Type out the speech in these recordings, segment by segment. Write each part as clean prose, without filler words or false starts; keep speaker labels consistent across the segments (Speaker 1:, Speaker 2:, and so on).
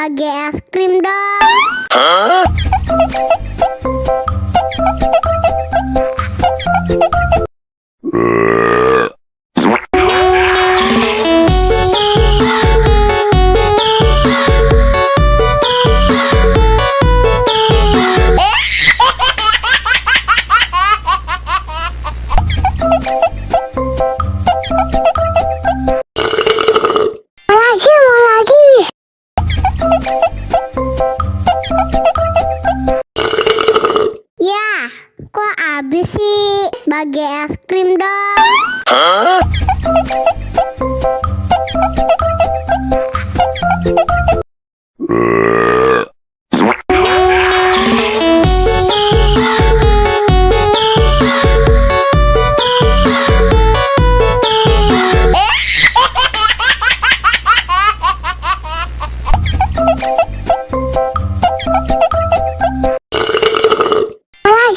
Speaker 1: bagi es krim dong. Mau lagi. Ya, kok habis sih? Bagi es krim dong.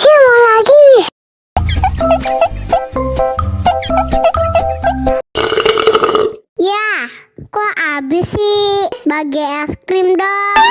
Speaker 1: Mau lagi. Ya, kok habis sih? Bagi es krim dong.